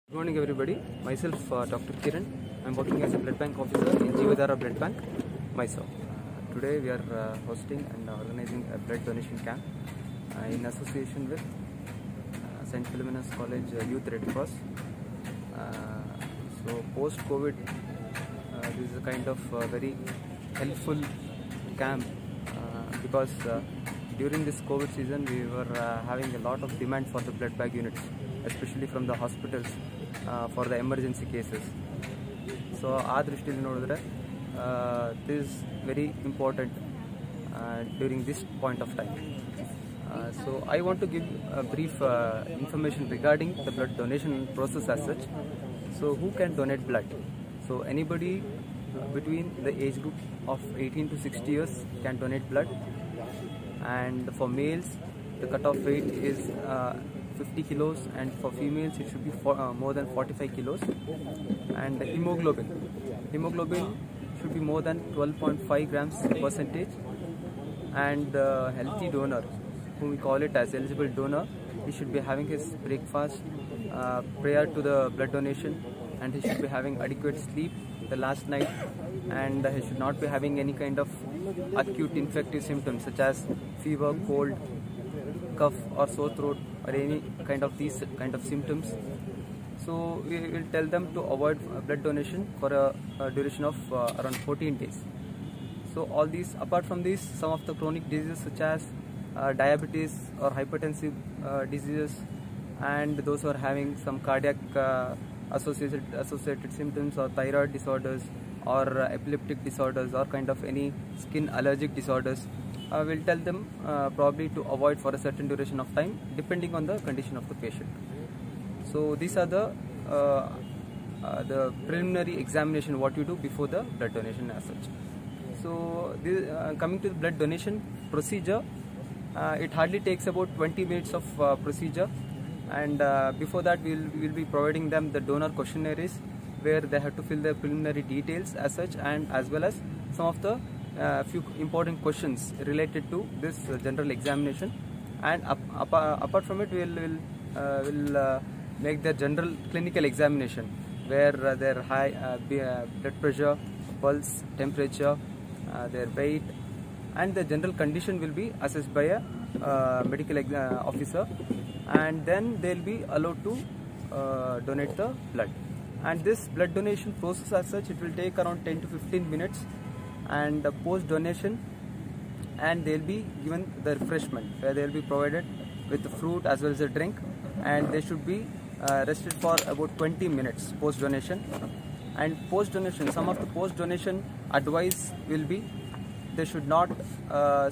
Good morning everybody. Myself Dr. Kiran. I am working as a blood bank officer in Jeevadhara Blood Bank, Mysore. Today we are hosting and organizing a blood donation camp in association with St. Philomena's College Youth Red Cross. So post-COVID, this is a kind of very helpful camp because during this COVID season we were having a lot of demand for the blood bag units, especially from the hospitals for the emergency cases. So our drishtili nodidre this is very important during this point of time. So I want to give a brief information regarding the blood donation process as such. So who can donate blood? So anybody between the age group of 18 to 60 years can donate blood, and for males the cutoff weight is 50 kilos, and for females it should be more than 45 kilos. And hemoglobin should be more than 12.5 grams percentage. And the healthy donor, whom we call it as eligible donor, he should be having his breakfast prior to the blood donation, and he should be having adequate sleep the last night, and he should not be having any kind of acute infective symptoms such as fever, cold, cough or sore throat, or any kind of these kind of symptoms. So we will tell them to avoid blood donation for a duration of around 14 days. So all these, apart from these, some of the chronic diseases such as diabetes or hypertensive diseases, and those who are having some cardiac associated symptoms, or thyroid disorders, or epileptic disorders, or kind of any skin allergic disorders, we'll tell them probably to avoid for a certain duration of time depending on the condition of the patient. So these are the preliminary examination what you do before the blood donation as such. So this, coming to the blood donation procedure, it hardly takes about 20 minutes of procedure, and before that we will be providing them the donor questionnaires where they have to fill their preliminary details as such, and as well as some of the few important questions related to this general examination. And apart from it, we'll make the general clinical examination where their high blood pressure, pulse, temperature, their weight, and the general condition will be assessed by a medical officer, and then they'll be allowed to donate the blood. And this blood donation process as such, it will take around 10 to 15 minutes, and post donation, and they'll be given the refreshment where they'll be provided with the fruit as well as a drink, and they should be rested for about 20 minutes post donation. And post donation, some of the post donation advice will be they should not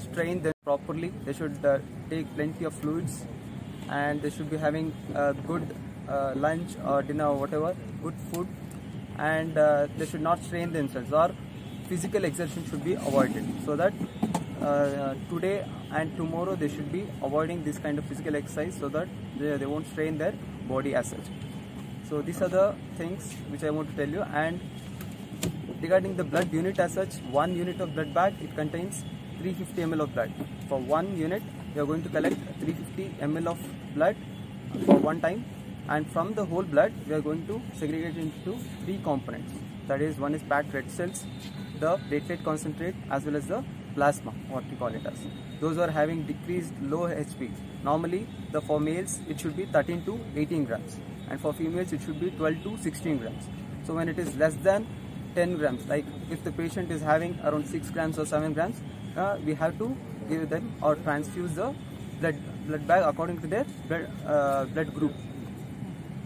strain them properly, they should take plenty of fluids, and they should be having good lunch or dinner or whatever, good food, and they should not strain themselves, or physical exertion should be avoided, so that today and tomorrow they should be avoiding this kind of physical exercise so that they won't strain their body as such. So these are the things which I want to tell you. And regarding the blood unit as such, 1 unit of blood bag, it contains 350 ml of blood. For 1 unit we are going to collect 350 ml of blood for one time, and from the whole blood we are going to segregate it into 3 components. That is, one is packed red cells, the platelet concentrate, as well as the plasma, what we call it as. Those who are having decreased low HP, normally for males it should be 13 to 18 grams, and for females it should be 12 to 16 grams. So when it is less than 10 grams, like if the patient is having around 6 grams or 7 grams, we have to give them or transfuse the blood bag according to their blood group.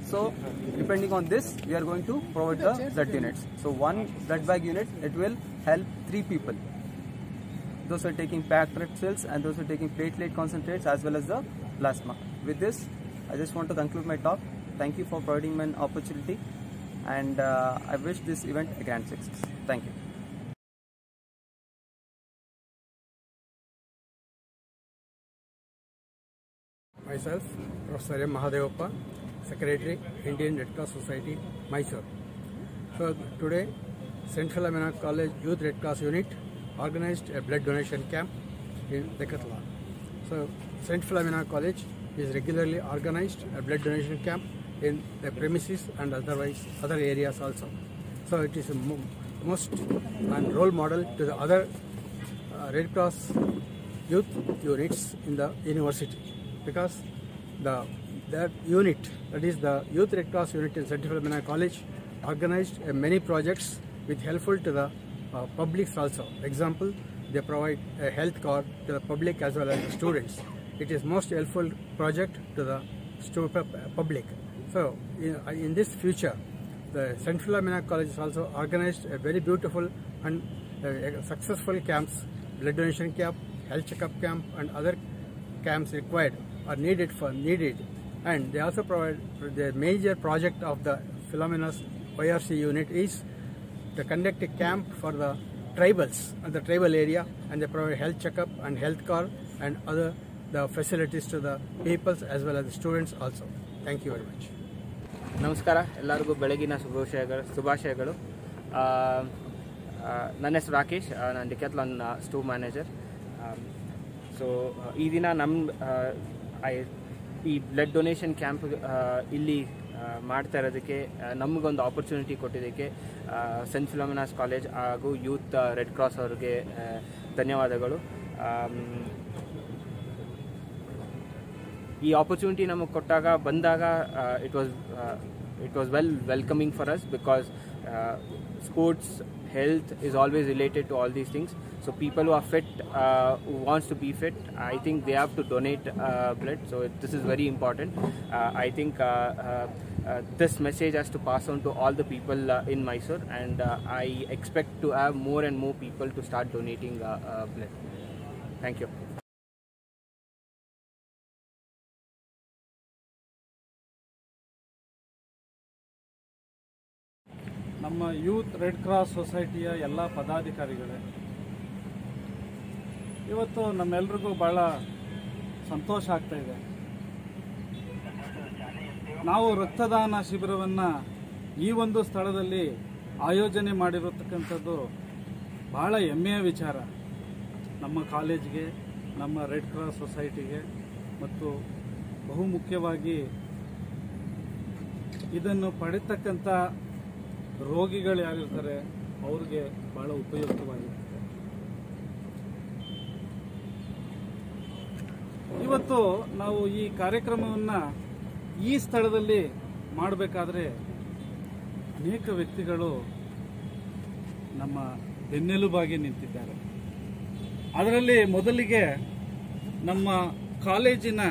So depending on this, we are going to provide the blood units. So 1 blood bag unit, it will help 3 people. Those are taking packed red cells, and those are taking platelet concentrates, as well as the plasma. With this, I just want to conclude my talk. Thank you for providing me an opportunity, and I wish this event a grand success. Thank you. Myself, Professor M. Mahadevappa, Secretary, Indian Red Cross Society, Mysore. So today, St. Philomena College Youth Red Cross Unit organized a blood donation camp in Dekatla. So St. Philomena College is regularly organized a blood donation camp in the premises and otherwise other areas also. So it is a most and role model to the other Red Cross youth units in the university, because that unit, that is the Youth Red Cross unit in St. Philomena College, organized many projects with helpful to the publics also. Example, they provide a health card to the public as well as the students. It is most helpful project to the public. So in this future, the St. Philomena College has also organized a very beautiful and successful camps, blood donation camp, health checkup camp, and other camps required are needed. And they also provide the major project of the Philomena's YRC unit is to conduct a camp for the tribals and the tribal area, and they provide health checkup and health card and other the facilities to the peoples as well as the students also. Thank you very much. ನಮಸ್ಕಾರ, ಎಲ್ಲರಿಗೂ ಬೆಳಗಿನ ಶುಭಾಶಯಗಳು. ನನ್ನ ಹೆಸರು ರಾಕೇಶ್, ನಾನು ಡಿಕ್ಯಾಥ್ಲಾನ್ store manager. So ಈ ದಿನ ಈ ಬ್ಲಡ್ ಡೊನೇಷನ್ ಕ್ಯಾಂಪ್ ಇಲ್ಲಿ ಮಾಡ್ತಾ ಇರೋದಕ್ಕೆ ನಮಗೊಂದು ಆಪರ್ಚುನಿಟಿ ಕೊಟ್ಟಿದ್ದಕ್ಕೆ ಸೆಂಟ್ ಫಿಲೋಮಿನಾಸ್ ಕಾಲೇಜ್ ಹಾಗೂ ಯೂತ್ ರೆಡ್ ಕ್ರಾಸ್ ಅವ್ರಿಗೆ ಧನ್ಯವಾದಗಳು. ಈ ಆಪರ್ಚುನಿಟಿ ನಮಗೆ ಬಂದಾಗ it was welcoming for us, because sports, health is always related to all these things. So people who are fit, who wants to be fit, I think they have to donate blood. So this is very important. I think this message has to pass on to all the people in Mysore, and I expect to have more and more people to start donating blood. Thank you. ನಮ್ಮ youth red cross ಸೊಸೈಟಿಯ ಎಲ್ಲ ಪದಾಧಿಕಾರಿಗಳೇ, ಇವತ್ತು ನಮ್ಮೆಲ್ರಿಗೂ ಭಾಳ ಸಂತೋಷ ಆಗ್ತಾ ಇದೆ. ನಾವು ರಕ್ತದಾನ ಶಿಬಿರವನ್ನು ಈ ಒಂದು ಸ್ಥಳದಲ್ಲಿ ಆಯೋಜನೆ ಮಾಡಿರತಕ್ಕಂಥದ್ದು ಭಾಳ ಹೆಮ್ಮೆಯ ವಿಚಾರ. ನಮ್ಮ ಕಾಲೇಜ್ಗೆ, ನಮ್ಮ ರೆಡ್ ಕ್ರಾಸ್ ಸೊಸೈಟಿಗೆ, ಮತ್ತು ಬಹುಮುಖ್ಯವಾಗಿ ಇದನ್ನು ಪಡೆತಕ್ಕಂಥ ರೋಗಿಗಳು ಯಾರಿರ್ತಾರೆ ಅವ್ರಿಗೆ ಭಾಳ ಉಪಯುಕ್ತವಾಗಿರುತ್ತೆ. ಇವತ್ತು ನಾವು ಈ ಕಾರ್ಯಕ್ರಮವನ್ನು ಈ ಸ್ಥಳದಲ್ಲಿ ಮಾಡಬೇಕಾದ್ರೆ ಅನೇಕ ವ್ಯಕ್ತಿಗಳು ನಮ್ಮ ಬೆನ್ನೆಲುಬಾಗಿ ನಿಂತಿದ್ದಾರೆ. ಅದರಲ್ಲಿ ಮೊದಲಿಗೆ ನಮ್ಮ ಕಾಲೇಜಿನ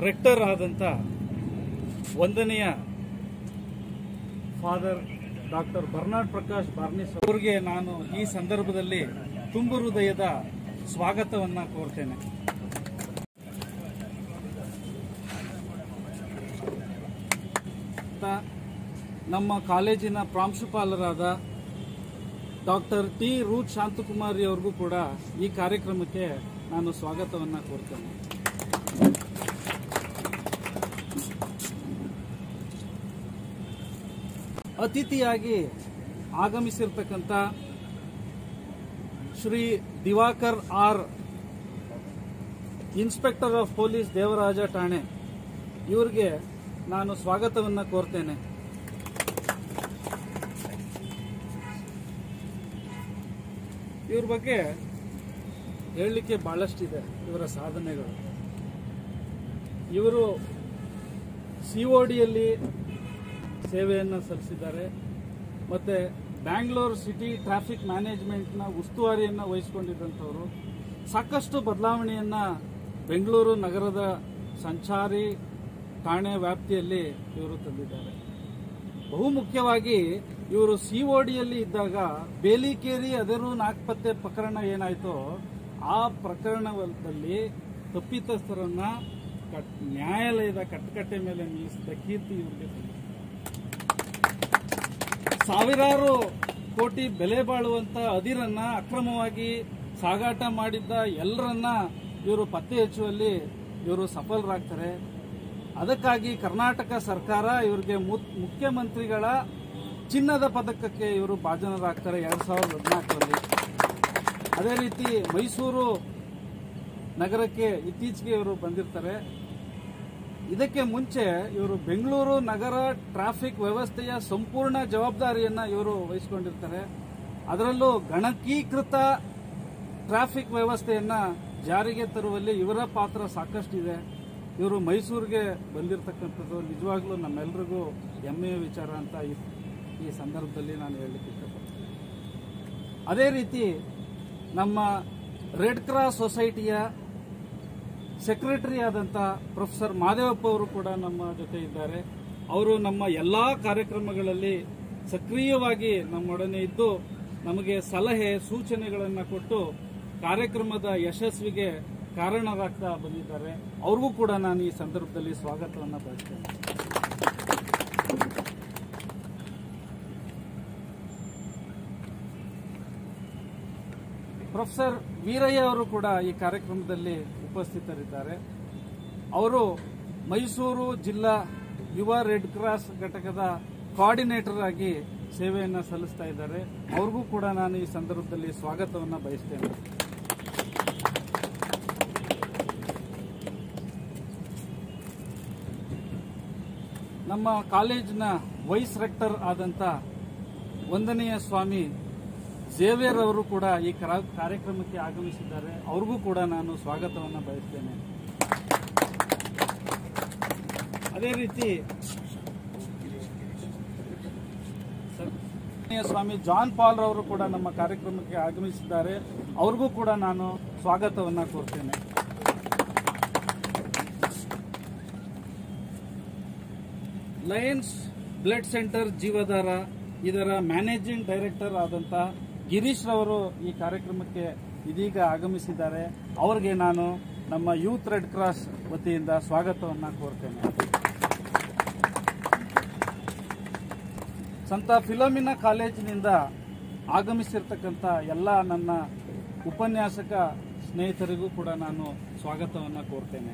ರೆಕ್ಟರ್ ಆದಂಥ ವಂದನೀಯ ಫಾದರ್ ಡಾಕ್ಟರ್ ಬರ್ನಾರ್ಡ್ ಪ್ರಕಾಶ್ ಬಾರ್ನಿಸ್ ಅವರಿಗೆ ನಾನು ಈ ಸಂದರ್ಭದಲ್ಲಿ ತುಂಬು ಹೃದಯದ ಸ್ವಾಗತವನ್ನು ಕೋರ್ತೇನೆ. ನಮ್ಮ ಕಾಲೇಜಿನ ಪ್ರಾಂಶುಪಾಲರಾದ ಡಾಕ್ಟರ್ ಟಿ ರೂತ್ ಶಾಂತಕುಮಾರಿ ಅವ್ರಿಗೂ ಕೂಡ ಈ ಕಾರ್ಯಕ್ರಮಕ್ಕೆ ನಾನು ಸ್ವಾಗತವನ್ನು ಕೋರ್ತೇನೆ. ಅತಿಥಿಯಾಗಿ ಆಗಮಿಸಿರ್ತಕ್ಕಂಥ Shri Diwakar R, inspector of police, Devaraja ಠಾಣೆ, ಇವರಿಗೆ ನಾನು ಸ್ವಾಗತವನ್ನು ಕೋರ್ತೇನೆ. ಇವ್ರ ಬಗ್ಗೆ ಹೇಳಲಿಕ್ಕೆ ಬಹಳಷ್ಟಿದೆ, ಇವರ ಸಾಧನೆಗಳು. ಇವರು ಸಿಒಡಿಯಲ್ಲಿ ಸೇವೆಯನ್ನು ಸಲ್ಲಿಸಿದ್ದಾರೆ, ಮತ್ತು ಬ್ಯಾಂಗ್ಳೂರು ಸಿಟಿ ಟ್ರಾಫಿಕ್ ಮ್ಯಾನೇಜ್ಮೆಂಟ್ನ ಉಸ್ತುವಾರಿಯನ್ನು ವಹಿಸಿಕೊಂಡಿದ್ದಂಥವರು. ಸಾಕಷ್ಟು ಬದಲಾವಣೆಯನ್ನು ಬೆಂಗಳೂರು ನಗರದ ಸಂಚಾರಿ ಠಾಣೆ ವ್ಯಾಪ್ತಿಯಲ್ಲಿ ಇವರು ತಂದಿದ್ದಾರೆ. ಬಹುಮುಖ್ಯವಾಗಿ ಇವರು ಸಿಒಡಿಯಲ್ಲಿ ಇದ್ದಾಗ ಬೇಲಿಕೇರಿ ಅದರು ನಾಗಪತ್ತೆ ಪ್ರಕರಣ ಏನಾಯಿತೋ ಆ ಪ್ರಕರಣದಲ್ಲಿ ತಪ್ಪಿತಸ್ಥರನ್ನ ನ್ಯಾಯಾಲಯದ ಕಟ್ಟಕಟ್ಟೆ ಮೇಲೆ ನಿಲ್ಲಿಸಿದ ಕೀರ್ತಿ ಇವರಿಗೆ ಸಲ್ಲಿಸಿದೆ. ಸಾವಿರಾರು ಕೋಟಿ ಬೆಲೆ ಬಾಳುವಂತ ಅದಿರನ್ನ ಅಕ್ರಮವಾಗಿ ಸಾಗಾಟ ಮಾಡಿದ್ದ ಎಲ್ಲರನ್ನ ಇವರು ಪತ್ತೆ ಹಚ್ಚುವಲ್ಲಿ ಇವರು ಸಫಲರಾಗ್ತಾರೆ. ಅದಕ್ಕಾಗಿ ಕರ್ನಾಟಕ ಸರ್ಕಾರ ಇವರಿಗೆ ಮುಖ್ಯಮಂತ್ರಿಗಳ ಚಿನ್ನದ ಪದಕಕ್ಕೆ ಇವರು ಭಾಜನರಾಗ್ತಾರೆ 2014ರಲ್ಲಿ. ಅದೇ ರೀತಿ ಮೈಸೂರು ನಗರಕ್ಕೆ ಇತ್ತೀಚೆಗೆ ಇವರು ಬಂದಿರ್ತಾರೆ. ಇದಕ್ಕೆ ಮುಂಚೆ ಇವರು ಬೆಂಗಳೂರು ನಗರ ಟ್ರಾಫಿಕ್ ವ್ಯವಸ್ಥೆಯ ಸಂಪೂರ್ಣ ಜವಾಬ್ದಾರಿಯನ್ನ ಇವರು ವಹಿಸಿಕೊಂಡಿರ್ತಾರೆ. ಅದರಲ್ಲೂ ಗಣಕೀಕೃತ ಟ್ರಾಫಿಕ್ ವ್ಯವಸ್ಥೆಯನ್ನ ಜಾರಿಗೆ ತರುವಲ್ಲಿ ಇವರ ಪಾತ್ರ ಸಾಕಷ್ಟಿದೆ. ಇವರು ಮೈಸೂರಿಗೆ ಬಂದಿರತಕ್ಕಂಥದ್ದು ನಿಜವಾಗ್ಲೂ ನಮ್ಮೆಲ್ಲರಿಗೂ ಹೆಮ್ಮೆಯ ವಿಚಾರ ಅಂತ ಈ ಸಂದರ್ಭದಲ್ಲಿ ನಾನು ಹೇಳಲಿಕ್ಕೆ ಇಷ್ಟಪಡ್ತೀನಿ. ಅದೇ ರೀತಿ ನಮ್ಮ ರೆಡ್ ಕ್ರಾಸ್ ಸೊಸೈಟಿಯ ಸೆಕ್ರೆಟರಿ ಆದಂಥ ಪ್ರೊಫೆಸರ್ ಮಹದೇವಪ್ಪ ಅವರು ಕೂಡ ನಮ್ಮ ಜೊತೆ ಇದ್ದಾರೆ. ಅವರು ನಮ್ಮ ಎಲ್ಲ ಕಾರ್ಯಕ್ರಮಗಳಲ್ಲಿ ಸಕ್ರಿಯವಾಗಿ ನಮ್ಮೊಡನೆ ಇದ್ದು ನಮಗೆ ಸಲಹೆ ಸೂಚನೆಗಳನ್ನು ಕೊಟ್ಟು ಕಾರ್ಯಕ್ರಮದ ಯಶಸ್ವಿಗೆ ಕಾರಣರಾಗ್ತಾ ಬಂದಿದ್ದಾರೆ. ಅವ್ರಿಗೂ ಕೂಡ ನಾನು ಈ ಸಂದರ್ಭದಲ್ಲಿ ಸ್ವಾಗತವನ್ನು ಬಯಸ್ತೇನೆ. ಪ್ರೊಫೆಸರ್ ವೀರಯ್ಯ ಅವರು ಕೂಡ ಈ ಕಾರ್ಯಕ್ರಮದಲ್ಲಿ ಉಪಸ್ಥಿತರಿದ್ದಾರೆ. ಅವರು ಮೈಸೂರು ಜಿಲ್ಲಾ ಯುವ ರೆಡ್ ಕ್ರಾಸ್ ಘಟಕದ ಕೋಆರ್ಡಿನೇಟರ್ ಆಗಿ ಸೇವೆಯನ್ನು ಸಲ್ಲಿಸ್ತಾ ಇದ್ದಾರೆ. ಅವ್ರಿಗೂ ಕೂಡ ನಾನು ಈ ಸಂದರ್ಭದಲ್ಲಿ ಸ್ವಾಗತವನ್ನು ಬಯಸ್ತೇನೆ. ನಮ್ಮ ಕಾಲೇಜಿನ ವೈಸ್ ರೆಕ್ಟರ್ ಆದಂಥ ವಂದನೀಯ ಸ್ವಾಮಿ ಝೇವಿಯರ್ ಅವರು ಕೂಡ ಈ ಕಾರ್ಯಕ್ರಮಕ್ಕೆ ಆಗಮಿಸಿದ್ದಾರೆ. ಅವ್ರಿಗೂ ಕೂಡ ನಾನು ಸ್ವಾಗತವನ್ನು ಬಯಸ್ತೇನೆ. ಅದೇ ರೀತಿ ಸ್ವಾಮಿ ಜಾನ್ ಪಾಲ್ ಅವರು ಕೂಡ ನಮ್ಮ ಕಾರ್ಯಕ್ರಮಕ್ಕೆ ಆಗಮಿಸಿದ್ದಾರೆ. ಅವ್ರಿಗೂ ಕೂಡ ನಾನು ಸ್ವಾಗತವನ್ನು ಕೋರ್ತೇನೆ. ಲಯನ್ಸ್ ಬ್ಲಡ್ ಸೆಂಟರ್ ಜೀವಧಾರ ಇದರ ಮ್ಯಾನೇಜಿಂಗ್ ಡೈರೆಕ್ಟರ್ ಆದಂಥ ಗಿರೀಶ್ ರವರು ಈ ಕಾರ್ಯಕ್ರಮಕ್ಕೆ ಇದೀಗ ಆಗಮಿಸಿದ್ದಾರೆ. ಅವರಿಗೆ ನಾನು ನಮ್ಮ ಯೂತ್ ರೆಡ್ ಕ್ರಾಸ್ ವತಿಯಿಂದ ಸ್ವಾಗತವನ್ನು ಕೋರ್ತೇನೆ. ಸಂತ ಫಿಲೋಮಿನಾ ಕಾಲೇಜಿನಿಂದ ಆಗಮಿಸಿರ್ತಕ್ಕಂಥ ಎಲ್ಲ ನನ್ನ ಉಪನ್ಯಾಸಕ ಸ್ನೇಹಿತರಿಗೂ ಕೂಡ ನಾನು ಸ್ವಾಗತವನ್ನು ಕೋರ್ತೇನೆ.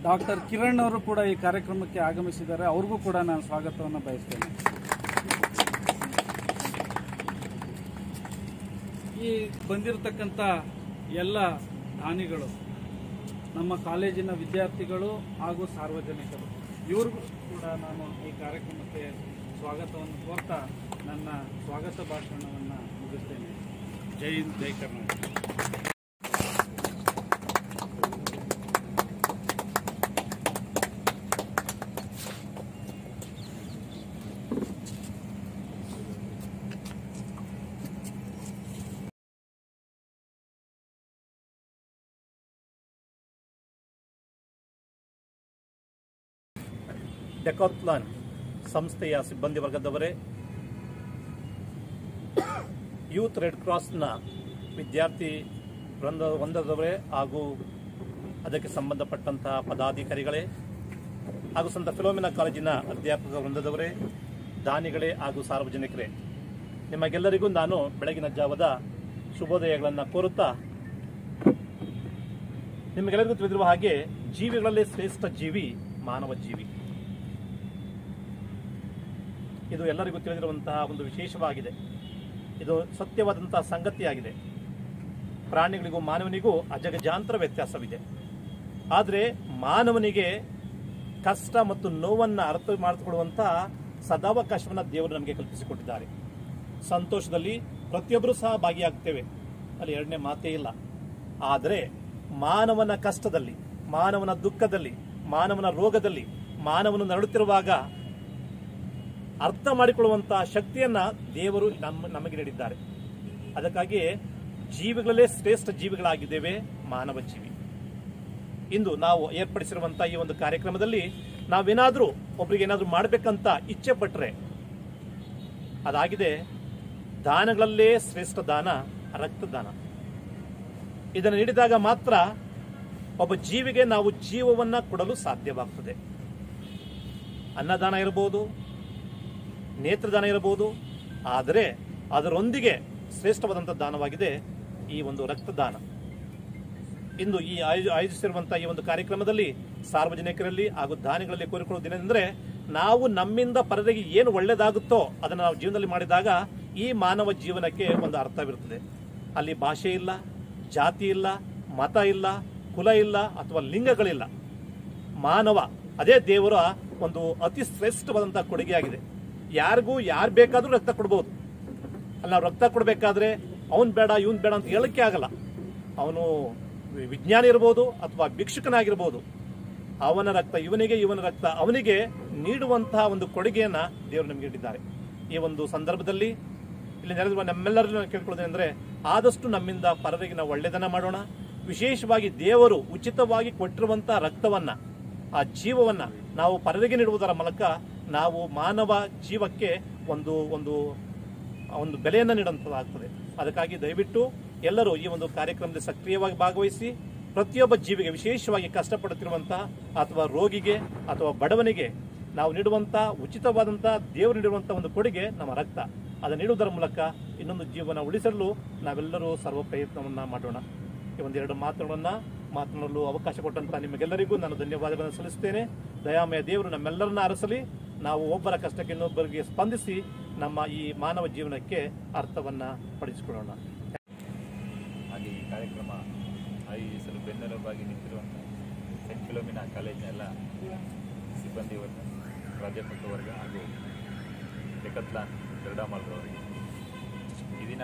ಡಾಕ್ಟರ್ ಕಿರಣ್ ಅವರು ಕೂಡ ಈ ಕಾರ್ಯಕ್ರಮಕ್ಕೆ ಆಗಮಿಸಿದ್ದಾರೆ. ಅವ್ರಿಗೂ ಕೂಡ ನಾನು ಸ್ವಾಗತವನ್ನು ಬಯಸ್ತೇನೆ. ಈ ಬಂದಿರತಕ್ಕಂಥ ಎಲ್ಲ ದಾನಿಗಳು ನಮ್ಮ ಕಾಲೇಜಿನ ವಿದ್ಯಾರ್ಥಿಗಳು ಹಾಗೂ ಸಾರ್ವಜನಿಕರು, ಇವ್ರಿಗೂ ಕೂಡ ನಾನು ಈ ಕಾರ್ಯಕ್ರಮಕ್ಕೆ ಸ್ವಾಗತವನ್ನು ಕೋರ್ತಾ ನನ್ನ ಸ್ವಾಗತ ಭಾಷಣವನ್ನು ಮುಗಿಸ್ತೇನೆ. ಜೈ ಹಿಂದ್, ಜೈ ಕರ್ನಾಟಕ. ಡೆಕಾಥ್ಲಾನ್ ಸಂಸ್ಥೆಯ ಸಿಬ್ಬಂದಿ ವರ್ಗದವರೇ, ಯೂತ್ ರೆಡ್ ಕ್ರಾಸ್ನ ವಿದ್ಯಾರ್ಥಿ ವೃಂದದವರೇ ಹಾಗೂ ಅದಕ್ಕೆ ಸಂಬಂಧಪಟ್ಟಂತಹ ಪದಾಧಿಕಾರಿಗಳೇ ಹಾಗೂ ಸಂತ ಫಿಲೋಮಿನಾ ಕಾಲೇಜಿನ ಅಧ್ಯಾಪಕ ವೃಂದದವರೇ, ದಾನಿಗಳೇ ಹಾಗೂ ಸಾರ್ವಜನಿಕರೇ, ನಿಮಗೆಲ್ಲರಿಗೂ ನಾನು ಬೆಳಗಿನ ಜಾವದ ಶುಭೋದಯಗಳನ್ನು ಕೋರುತ್ತಾ, ನಿಮಗೆಲ್ಲರಿಗೂ ತಿಳಿದಿರುವ ಹಾಗೆ ಜೀವಿಗಳಲ್ಲೇ ಶ್ರೇಷ್ಠ ಜೀವಿ ಮಾನವ ಜೀವಿ. ಇದು ಎಲ್ಲರಿಗೂ ತಿಳಿದಿರುವಂತಹ ಒಂದು ವಿಶೇಷವಾಗಿದೆ. ಇದು ಸತ್ಯವಾದಂತಹ ಸಂಗತಿಯಾಗಿದೆ. ಪ್ರಾಣಿಗಳಿಗೂ ಮಾನವನಿಗೂ ಅಜಗಜಾಂತರ ವ್ಯತ್ಯಾಸವಿದೆ. ಆದರೆ ಮಾನವನಿಗೆ ಕಷ್ಟ ಮತ್ತು ನೋವನ್ನು ಅರ್ಥ ಮಾಡಿಕೊಳ್ಳುವಂತಹ ಸದಾವಕಾಶವನ್ನು ದೇವರು ನಮಗೆ ಕಲ್ಪಿಸಿಕೊಟ್ಟಿದ್ದಾರೆ. ಸಂತೋಷದಲ್ಲಿ ಪ್ರತಿಯೊಬ್ಬರೂ ಸಹ ಭಾಗಿಯಾಗ್ತೇವೆ, ಅಲ್ಲಿ ಎರಡನೇ ಮಾತೇ ಇಲ್ಲ. ಆದರೆ ಮಾನವನ ಕಷ್ಟದಲ್ಲಿ, ಮಾನವನ ದುಃಖದಲ್ಲಿ, ಮಾನವನ ರೋಗದಲ್ಲಿ, ಮಾನವನು ನರಳುತ್ತಿರುವಾಗ ಅರ್ಥ ಮಾಡಿಕೊಳ್ಳುವಂತಹ ಶಕ್ತಿಯನ್ನ ದೇವರು ನಮಗೆ ನೀಡಿದ್ದಾರೆ. ಅದಕ್ಕಾಗಿ ಜೀವಿಗಳಲ್ಲೇ ಶ್ರೇಷ್ಠ ಜೀವಿಗಳಾಗಿದ್ದೇವೆ ಮಾನವ ಜೀವಿ. ಇಂದು ನಾವು ಏರ್ಪಡಿಸಿರುವಂತಹ ಈ ಒಂದು ಕಾರ್ಯಕ್ರಮದಲ್ಲಿ ನಾವೇನಾದ್ರೂ ಒಬ್ಬರಿಗೆ ಏನಾದ್ರೂ ಮಾಡಬೇಕಂತ ಇಚ್ಛೆ ಪಟ್ಟರೆ ಅದಾಗಿದೆ ದಾನಗಳಲ್ಲೇ ಶ್ರೇಷ್ಠ ದಾನ ರಕ್ತದಾನ. ಇದನ್ನು ನೀಡಿದಾಗ ಮಾತ್ರ ಒಬ್ಬ ಜೀವಿಗೆ ನಾವು ಜೀವವನ್ನ ಕೊಡಲು ಸಾಧ್ಯವಾಗ್ತದೆ. ಅನ್ನದಾನ ಇರಬಹುದು, ನೇತ್ರದಾನ ಇರಬಹುದು, ಆದರೆ ಅದರೊಂದಿಗೆ ಶ್ರೇಷ್ಠವಾದಂತಹ ದಾನವಾಗಿದೆ ಈ ಒಂದು ರಕ್ತದಾನ. ಇಂದು ಈ ಆಯೋಜಿಸಿರುವಂತಹ ಈ ಒಂದು ಕಾರ್ಯಕ್ರಮದಲ್ಲಿ ಸಾರ್ವಜನಿಕರಲ್ಲಿ ಹಾಗೂ ದಾನಿಗಳಲ್ಲಿ ಕೋರಿಕೊಳ್ಳುವುದೇನೆಂದರೆ, ನಾವು ನಮ್ಮಿಂದ ಪರರಿಗೆ ಏನು ಒಳ್ಳೆಯದಾಗುತ್ತೋ ಅದನ್ನು ನಾವು ಜೀವನದಲ್ಲಿ ಮಾಡಿದಾಗ ಈ ಮಾನವ ಜೀವನಕ್ಕೆ ಒಂದು ಅರ್ಥವಿರುತ್ತದೆ. ಅಲ್ಲಿ ಭಾಷೆ ಇಲ್ಲ, ಜಾತಿ ಇಲ್ಲ, ಮತ ಇಲ್ಲ, ಕುಲ ಇಲ್ಲ ಅಥವಾ ಲಿಂಗಗಳಿಲ್ಲ. ಮಾನವ ಅದೇ ದೇವರ ಒಂದು ಅತಿ ಶ್ರೇಷ್ಠವಾದಂತಹ ಕೊಡುಗೆಯಾಗಿದೆ. ಯಾರಿಗೂ ಯಾರು ಬೇಕಾದ್ರೂ ರಕ್ತ ಕೊಡ್ಬೋದು. ಅಲ್ಲಿ ನಾವು ರಕ್ತ ಕೊಡಬೇಕಾದ್ರೆ ಅವನ್ ಬೇಡ ಇವನ್ ಬೇಡ ಅಂತ ಹೇಳಕ್ಕೆ ಆಗಲ್ಲ. ಅವನು ವಿಜ್ಞಾನಿ ಇರ್ಬೋದು ಅಥವಾ ಭಿಕ್ಷುಕನಾಗಿರ್ಬೋದು. ಅವನ ರಕ್ತ ಇವನಿಗೆ, ಇವನ ರಕ್ತ ಅವನಿಗೆ ನೀಡುವಂತಹ ಒಂದು ಕೊಡುಗೆಯನ್ನ ದೇವರು ನಮಗೆ ನೀಡಿದ್ದಾರೆ. ಈ ಒಂದು ಸಂದರ್ಭದಲ್ಲಿ ಇಲ್ಲಿ ನೆರೆದಿರುವ ನಮ್ಮೆಲ್ಲರೂ ಕೇಳ್ಕೊಳ್ಳೋದು ಅಂದ್ರೆ ಆದಷ್ಟು ನಮ್ಮಿಂದ ಪರರಿಗೆ ನಾವು ಒಳ್ಳೆಯದನ್ನ ಮಾಡೋಣ. ವಿಶೇಷವಾಗಿ ದೇವರು ಉಚಿತವಾಗಿ ಕೊಟ್ಟಿರುವಂತಹ ರಕ್ತವನ್ನ, ಆ ಜೀವವನ್ನ ನಾವು ಪರರಿಗೆ ನೀಡುವುದರ ಮೂಲಕ ನಾವು ಮಾನವ ಜೀವಕ್ಕೆ ಒಂದು ಒಂದು ಒಂದು ಬೆಲೆಯನ್ನು ನೀಡುವಂಥದ್ದಾಗ್ತದೆ. ಅದಕ್ಕಾಗಿ ದಯವಿಟ್ಟು ಎಲ್ಲರೂ ಈ ಒಂದು ಕಾರ್ಯಕ್ರಮದಲ್ಲಿ ಸಕ್ರಿಯವಾಗಿ ಭಾಗವಹಿಸಿ ಪ್ರತಿಯೊಬ್ಬ ಜೀವಿಗೆ, ವಿಶೇಷವಾಗಿ ಕಷ್ಟಪಡುತ್ತಿರುವಂತಹ ಅಥವಾ ರೋಗಿಗೆ ಅಥವಾ ಬಡವನಿಗೆ ನಾವು ನೀಡುವಂತಹ ಉಚಿತವಾದಂತಹ ದೇವರು ನೀಡುವಂತಹ ಒಂದು ಕೊಡುಗೆ ನಮ್ಮ ರಕ್ತ. ಅದನ್ನು ನೀಡುವುದರ ಮೂಲಕ ಇನ್ನೊಂದು ಜೀವನ ಉಳಿಸಲು ನಾವೆಲ್ಲರೂ ಸರ್ವ ಪ್ರಯತ್ನವನ್ನ ಮಾಡೋಣ. ಈ ಒಂದೆರಡು ಮಾತನಾಡಲು ಅವಕಾಶ ಕೊಟ್ಟಂತ ನಿಮಗೆಲ್ಲರಿಗೂ ನಾನು ಧನ್ಯವಾದಗಳನ್ನು ಸಲ್ಲಿಸುತ್ತೇನೆ. ದಯಾಮಯ ದೇವರು ನಮ್ಮೆಲ್ಲರನ್ನ ಅರಸಲಿ. ನಾವು ಒಬ್ಬರ ಕಷ್ಟಕ್ಕೆ ಇನ್ನೊಬ್ಬರಿಗೆ ಸ್ಪಂದಿಸಿ ನಮ್ಮ ಈ ಮಾನವ ಜೀವನಕ್ಕೆ ಅರ್ಥವನ್ನ ಪಡಿಸಿಕೊಳ್ಳೋಣ. ಹಾಗೆ ಈ ಕಾರ್ಯಕ್ರಮ ಆಯೋಜಿಸಲು ಬೆನ್ನೆಲುಬಾಗಿ ನಿಂತಿರುವಂಥ ಸೆಂಟ್ ಫಿಲೋಮಿನಾ ಕಾಲೇಜಿನ ಎಲ್ಲ ಸಿಬ್ಬಂದಿ ವರ್ಗ, ಪ್ರಾಧ್ಯಾಪಕ ವರ್ಗ ಹಾಗೂ ಡೆಕತ್ಲಾನ್ ಗರುಡಾಮಾಲ್ರವರಿಗೆ ಈ ದಿನ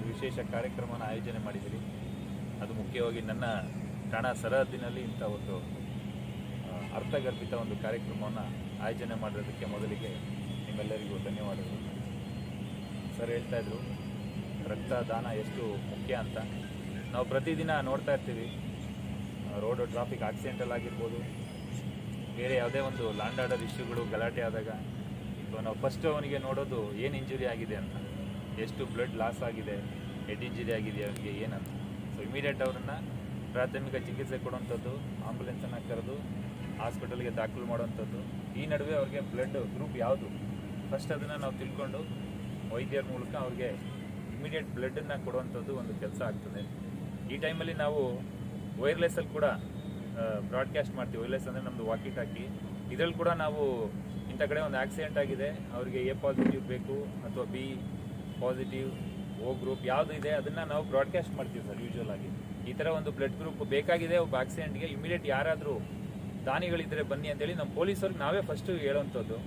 ವಿಶೇಷ ಕಾರ್ಯಕ್ರಮನ ಆಯೋಜನೆ ಮಾಡಿದ್ದೀರಿ. ಅದು ಮುಖ್ಯವಾಗಿ ನನ್ನ ಠಾಣಾ ಸರಹದ್ದಿನಲ್ಲಿ ಇಂಥ ಒಂದು ಅರ್ಥಗರ್ಭಿತ ಒಂದು ಕಾರ್ಯಕ್ರಮವನ್ನು ಆಯೋಜನೆ ಮಾಡಿರೋದಕ್ಕೆ ಮೊದಲಿಗೆ ನಿಮ್ಮೆಲ್ಲರಿಗೂ ಧನ್ಯವಾದಗಳು. ಸರ್ ಹೇಳ್ತಾ ಇದ್ರು ರಕ್ತದಾನ ಎಷ್ಟು ಮುಖ್ಯ ಅಂತ. ನಾವು ಪ್ರತಿದಿನ ನೋಡ್ತಾ ಇರ್ತೀವಿ, ರೋಡ್ ಟ್ರಾಫಿಕ್ ಆಕ್ಸಿಡೆಂಟಲ್ ಆಗಿರ್ಬೋದು, ಬೇರೆ ಯಾವುದೇ ಒಂದು ಲ್ಯಾಂಡ್ ಆರ್ಡರ್ ಇಶ್ಯೂಗಳು ಗಲಾಟೆ ಆದಾಗ ನಾವು ಫಸ್ಟ್ ಅವನಿಗೆ ನೋಡೋದು ಏನು ಇಂಜುರಿ ಆಗಿದೆ ಅಂತ, ಎಷ್ಟು ಬ್ಲಡ್ ಲಾಸ್ ಆಗಿದೆ, ಹೆಡ್ ಇಂಜುರಿ ಆಗಿದೆ ಅವನಿಗೆ ಏನಂತ. ಸೊ ಇಮಿಡಿಯೇಟ್ ಅವರನ್ನು ಪ್ರಾಥಮಿಕ ಚಿಕಿತ್ಸೆ ಕೊಡುವಂಥದ್ದು, ಆಂಬುಲೆನ್ಸನ್ನು ಕರೆದು ಹಾಸ್ಪಿಟಲ್ಗೆ ದಾಖಲು ಮಾಡುವಂಥದ್ದು. ಈ ನಡುವೆ ಅವ್ರಿಗೆ ಬ್ಲಡ್ ಗ್ರೂಪ್ ಯಾವುದು ಫಸ್ಟ್ ಅದನ್ನು ನಾವು ತಿಳ್ಕೊಂಡು ವೈದ್ಯರ ಮೂಲಕ ಅವ್ರಿಗೆ ಇಮಿಡಿಯೇಟ್ ಬ್ಲಡ್ಡನ್ನು ಕೊಡುವಂಥದ್ದು ಒಂದು ಕೆಲಸ ಆಗ್ತದೆ. ಈ ಟೈಮಲ್ಲಿ ನಾವು ವೈರ್ಲೆಸ್ಸಲ್ಲಿ ಕೂಡ ಬ್ರಾಡ್ಕಾಸ್ಟ್ ಮಾಡ್ತೀವಿ. ವೈರ್ಲೆಸ್ ಅಂದರೆ ನಮ್ಮದು ವಾಕಿ ಟಾಕಿ. ಇದರಲ್ಲಿ ಕೂಡ ನಾವು ಇಂಥ ಕಡೆ ಒಂದು ಆಕ್ಸಿಡೆಂಟ್ ಆಗಿದೆ, ಅವರಿಗೆ ಎ ಪಾಸಿಟಿವ್ ಬೇಕು ಅಥವಾ ಬಿ ಪಾಸಿಟಿವ್, ಓ ಗ್ರೂಪ್ ಯಾವುದು ಇದೆ ಅದನ್ನು ನಾವು ಬ್ರಾಡ್ಕಾಸ್ಟ್ ಮಾಡ್ತೀವಿ ಸರ್. ಯೂಶುವಲ್ ಆಗಿ ಈ ಥರ ಒಂದು ಬ್ಲಡ್ ಗ್ರೂಪ್ ಬೇಕಾಗಿದೆ ಒಬ್ಬ ಆಕ್ಸಿಡೆಂಟ್ಗೆ, ಇಮಿಡಿಯೇಟ್ ಯಾರಾದರೂ ದಾನಿಗಳಿದ್ದರೆ ಬನ್ನಿ ಅಂತೇಳಿ ನಮ್ಮ ಪೊಲೀಸರಿಗೆ ನಾವೇ ಫಸ್ಟು ಹೇಳೋವಂಥದ್ದು.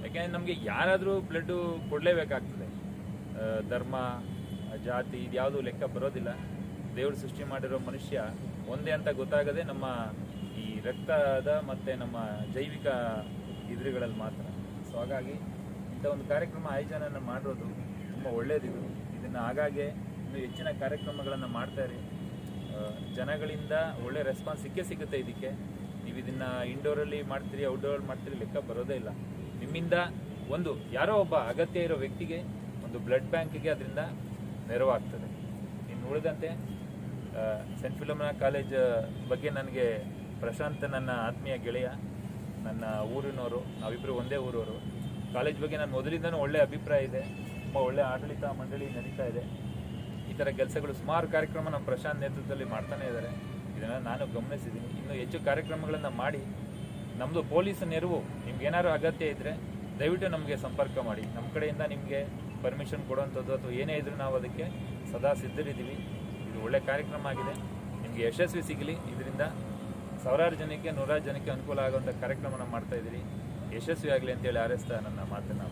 ಯಾಕೆಂದರೆ ನಮಗೆ ಯಾರಾದರೂ ಬ್ಲಡ್ಡು ಕೊಡಲೇಬೇಕಾಗ್ತದೆ. ಧರ್ಮ, ಜಾತಿ ಇದ್ಯಾವುದು ಲೆಕ್ಕ ಬರೋದಿಲ್ಲ. ದೇವರು ಸೃಷ್ಟಿ ಮಾಡಿರೋ ಮನುಷ್ಯ ಒಂದೇ ಅಂತ ಗೊತ್ತಾಗದೆ ನಮ್ಮ ಈ ರಕ್ತದ ಮತ್ತು ನಮ್ಮ ಜೈವಿಕ ಇದ್ರುಗಳಲ್ಲಿ ಮಾತ್ರ. ಸೊ ಹಾಗಾಗಿ ಇಂಥ ಒಂದು ಕಾರ್ಯಕ್ರಮ ಆಯೋಜನೆ ಮಾಡಿರೋದು ತುಂಬ ಒಳ್ಳೆಯದಿದು. ಇದನ್ನು ಆಗಾಗ್ಗೆ ಇನ್ನೂ ಹೆಚ್ಚಿನ ಕಾರ್ಯಕ್ರಮಗಳನ್ನು ಮಾಡ್ತಾಯಿರಿ. ಜನಗಳಿಂದ ಒಳ್ಳೆ ರೆಸ್ಪಾನ್ಸ್ ಸಿಗುತ್ತೆ ಇದಕ್ಕೆ. ನೀವು ಇದನ್ನು ಇಂಡೋರಲ್ಲಿ ಮಾಡ್ತೀರಿ, ಔಟ್ಡೋರಲ್ಲಿ ಮಾಡ್ತೀರಿ, ಲೆಕ್ಕ ಬರೋದೇ ಇಲ್ಲ. ನಿಮ್ಮಿಂದ ಒಂದು ಯಾರೋ ಒಬ್ಬ ಅಗತ್ಯ ಇರೋ ವ್ಯಕ್ತಿಗೆ ಒಂದು ಬ್ಲಡ್ ಬ್ಯಾಂಕಿಗೆ ಅದರಿಂದ ನೆರವಾಗ್ತದೆ. ಇನ್ನು ಉಳಿದಂತೆ ಸೆಂಟ್ ಫಿಲೋಮಿನಾ ಕಾಲೇಜ್ ಬಗ್ಗೆ ನನಗೆ ಪ್ರಶಾಂತ್ ನನ್ನ ಆತ್ಮೀಯ ಗೆಳೆಯ, ನನ್ನ ಊರಿನವರು, ನಾವಿಬ್ಬರು ಒಂದೇ ಊರವರು. ಕಾಲೇಜ್ ಬಗ್ಗೆ ನಾನು ಮೊದಲಿಂದನೂ ಒಳ್ಳೆಯ ಅಭಿಪ್ರಾಯ ಇದೆ. ತುಂಬ ಒಳ್ಳೆಯ ಆಡಳಿತ ಮಂಡಳಿ ನಡೀತಾ ಇದೆ. ಈ ಥರ ಕೆಲಸಗಳು ಸುಮಾರು ಕಾರ್ಯಕ್ರಮ ನಮ್ಮ ಪ್ರಶಾಂತ್ ನೇತೃತ್ವದಲ್ಲಿ ಮಾಡ್ತಾನೆ ಇದ್ದಾರೆ. ಇದನ್ನು ನಾನು ಗಮನಿಸಿದ್ದೀನಿ. ಇನ್ನೂ ಹೆಚ್ಚು ಕಾರ್ಯಕ್ರಮಗಳನ್ನು ಮಾಡಿ ನಮ್ಮದು ಪೊಲೀಸ್ ನೆರವು ನಿಮ್ಗೇನಾದ್ರು ಅಗತ್ಯ ಇದ್ದರೆ ದಯವಿಟ್ಟು ನಮಗೆ ಸಂಪರ್ಕ ಮಾಡಿ. ನಮ್ಮ ಕಡೆಯಿಂದ ನಿಮಗೆ ಪರ್ಮಿಷನ್ ಕೊಡುವಂಥದ್ದು ಅಥವಾ ಏನೇ ಇದ್ರೂ ನಾವು ಅದಕ್ಕೆ ಸದಾ ಸಿದ್ಧರಿದ್ದೀವಿ. ಇದು ಒಳ್ಳೆಯ ಕಾರ್ಯಕ್ರಮ ಆಗಿದೆ. ನಿಮಗೆ ಯಶಸ್ವಿ ಸಿಗಲಿ. ಇದರಿಂದ ಸಾವಿರಾರು ಜನಕ್ಕೆ, ನೂರಾರು ಜನಕ್ಕೆ ಅನುಕೂಲ ಆಗುವಂಥ ಕಾರ್ಯಕ್ರಮನ ಮಾಡ್ತಾ ಇದ್ದೀರಿ. ಯಶಸ್ವಿ ಆಗಲಿ ಅಂತೇಳಿ ಹಾರೈಸ್ತಾ ನನ್ನ ಮಾತನ್ನು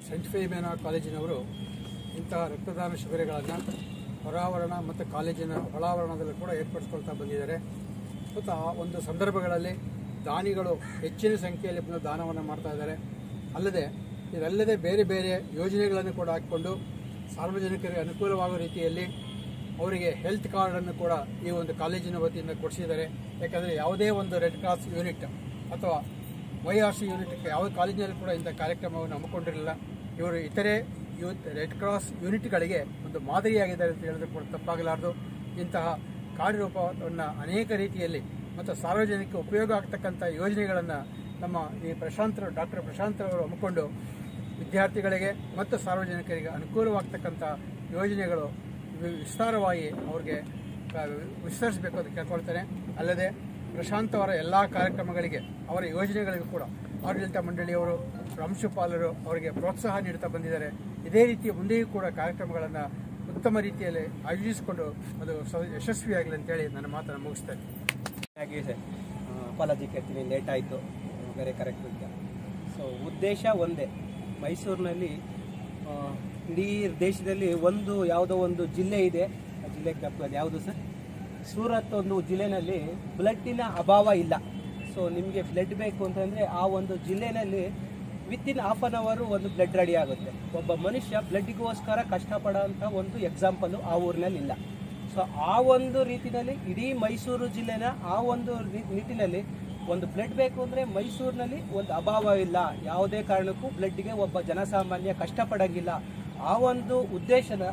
ಸೆಂಟ್ ಫಿಲೋಮಿನಾ ಕಾಲೇಜಿನವರು ಇಂತಹ ರಕ್ತದಾನ ಶಿಬಿರಗಳನ್ನು ಹೊರಾವರಣ ಮತ್ತು ಕಾಲೇಜಿನ ಒಳಾವರಣದಲ್ಲೂ ಕೂಡ ಏರ್ಪಡಿಸ್ಕೊಳ್ತಾ ಬಂದಿದ್ದಾರೆ. ಮತ್ತು ಆ ಒಂದು ಸಂದರ್ಭಗಳಲ್ಲಿ ದಾನಿಗಳು ಹೆಚ್ಚಿನ ಸಂಖ್ಯೆಯಲ್ಲಿ ಬಂದು ದಾನವನ್ನು ಮಾಡ್ತಾ ಇದ್ದಾರೆ. ಅಲ್ಲದೆ ಇದಲ್ಲದೆ ಬೇರೆ ಬೇರೆ ಯೋಜನೆಗಳನ್ನು ಕೂಡ ಹಾಕಿಕೊಂಡು ಸಾರ್ವಜನಿಕರಿಗೆ ಅನುಕೂಲವಾಗುವ ರೀತಿಯಲ್ಲಿ ಅವರಿಗೆ ಹೆಲ್ತ್ ಕಾರ್ಡನ್ನು ಕೂಡ ಈ ಒಂದು ಕಾಲೇಜಿನ ವತಿಯಿಂದ ಕೊಡಿಸಿದ್ದಾರೆ. ಯಾಕಂದರೆ ಯಾವುದೇ ಒಂದು ರೆಡ್ ಕ್ರಾಸ್ ಯೂನಿಟ್ ಅಥವಾ YRC ಯೂನಿಟ್ ಯಾವ ಕಾಲೇಜಿನಲ್ಲಿ ಕೂಡ ಇಂಥ ಕಾರ್ಯಕ್ರಮವನ್ನು ಹಮ್ಮಿಕೊಂಡಿರಲಿಲ್ಲ. ಇವರು ಇತರೆ ರೆಡ್ ಕ್ರಾಸ್ ಯೂನಿಟ್ಗಳಿಗೆ ಒಂದು ಮಾದರಿಯಾಗಿದ್ದಾರೆ ಅಂತ ಹೇಳಿದ್ರೆ ಕೂಡ ತಪ್ಪಾಗಲಾರದು. ಇಂತಹ ಕಾರ್ಯರೂಪವನ್ನು ಅನೇಕ ರೀತಿಯಲ್ಲಿ ಮತ್ತು ಸಾರ್ವಜನಿಕ ಉಪಯೋಗ ಆಗ್ತಕ್ಕಂಥ ಯೋಜನೆಗಳನ್ನು ನಮ್ಮ ಈ ಡಾಕ್ಟರ್ ಪ್ರಶಾಂತ್ ಅವರು ಹಮ್ಮಿಕೊಂಡು ವಿದ್ಯಾರ್ಥಿಗಳಿಗೆ ಮತ್ತು ಸಾರ್ವಜನಿಕರಿಗೆ ಅನುಕೂಲವಾಗ್ತಕ್ಕಂಥ ಯೋಜನೆಗಳು ವಿಸ್ತಾರವಾಗಿ ಅವ್ರಿಗೆ ವಿಸ್ತರಿಸಬೇಕು ಅಂತ ಕೇಳ್ಕೊಳ್ತೇನೆ. ಅಲ್ಲದೆ ಪ್ರಶಾಂತ್ ಅವರ ಎಲ್ಲ ಕಾರ್ಯಕ್ರಮಗಳಿಗೆ, ಅವರ ಯೋಜನೆಗಳಿಗೂ ಕೂಡ ಆಡಳಿತ ಮಂಡಳಿಯವರು, ಪ್ರಾಂಶುಪಾಲರು ಅವರಿಗೆ ಪ್ರೋತ್ಸಾಹ ನೀಡುತ್ತಾ ಬಂದಿದ್ದಾರೆ. ಇದೇ ರೀತಿ ಮುಂದೆಯೂ ಕೂಡ ಕಾರ್ಯಕ್ರಮಗಳನ್ನು ಉತ್ತಮ ರೀತಿಯಲ್ಲಿ ಆಯೋಜಿಸಿಕೊಂಡು ಅದು ಯಶಸ್ವಿಯಾಗಲಿ ಅಂತೇಳಿ ನನ್ನ ಮಾತನ್ನು ಮುಗಿಸ್ತೇನೆ. ಹಾಗೆ ಅಪಾಲಜಿ ಕೇಳ್ತೀನಿ, ಲೇಟ್ ಆಯಿತು, ಬೇರೆ ಕರೆಕ್ಟ್ ಇಲ್ಲ. ಸೊ ಉದ್ದೇಶ ಒಂದೇ, ಮೈಸೂರಿನಲ್ಲಿ ಇಡೀ ದೇಶದಲ್ಲಿ ಯಾವುದೋ ಒಂದು ಜಿಲ್ಲೆ ಇದೆ, ಆ ಜಿಲ್ಲೆ ಜ್ಞಾಪಕ ಯಾವುದು ಸರ್? ಸೂರತ್ ಒಂದು ಜಿಲ್ಲೆನಲ್ಲಿ ಬ್ಲಡ್ಡಿನ ಅಭಾವ ಇಲ್ಲ. ಸೊ ನಿಮಗೆ ಬ್ಲಡ್ ಬೇಕು ಅಂತಂದರೆ ಆ ಒಂದು ಜಿಲ್ಲೆಯಲ್ಲಿ ವಿತಿನ್ ಹಾಫ್ ಆನ್ ಅವರ್ ಒಂದು ಬ್ಲಡ್ ರೆಡಿ ಆಗುತ್ತೆ. ಒಬ್ಬ ಮನುಷ್ಯ ಬ್ಲಡ್ಡಿಗೋಸ್ಕರ ಕಷ್ಟಪಡೋಂಥ ಒಂದು ಎಕ್ಸಾಂಪಲು ಆ ಊರಿನಲ್ಲಿ ಇಲ್ಲ. ಸೊ ಆ ಒಂದು ರೀತಿಯಲ್ಲಿ ಇಡೀ ಮೈಸೂರು ಜಿಲ್ಲೆನ ಆ ಒಂದು ನಿಟ್ಟಿನಲ್ಲಿ ಒಂದು ಬ್ಲಡ್ ಬೇಕು ಅಂದರೆ ಮೈಸೂರಿನಲ್ಲಿ ಒಂದು ಅಭಾವ ಇಲ್ಲ. ಯಾವುದೇ ಕಾರಣಕ್ಕೂ ಬ್ಲಡ್ಗೆ ಒಬ್ಬ ಜನಸಾಮಾನ್ಯ ಕಷ್ಟಪಡೋಂಗಿಲ್ಲ. ಆ ಒಂದು ಉದ್ದೇಶನ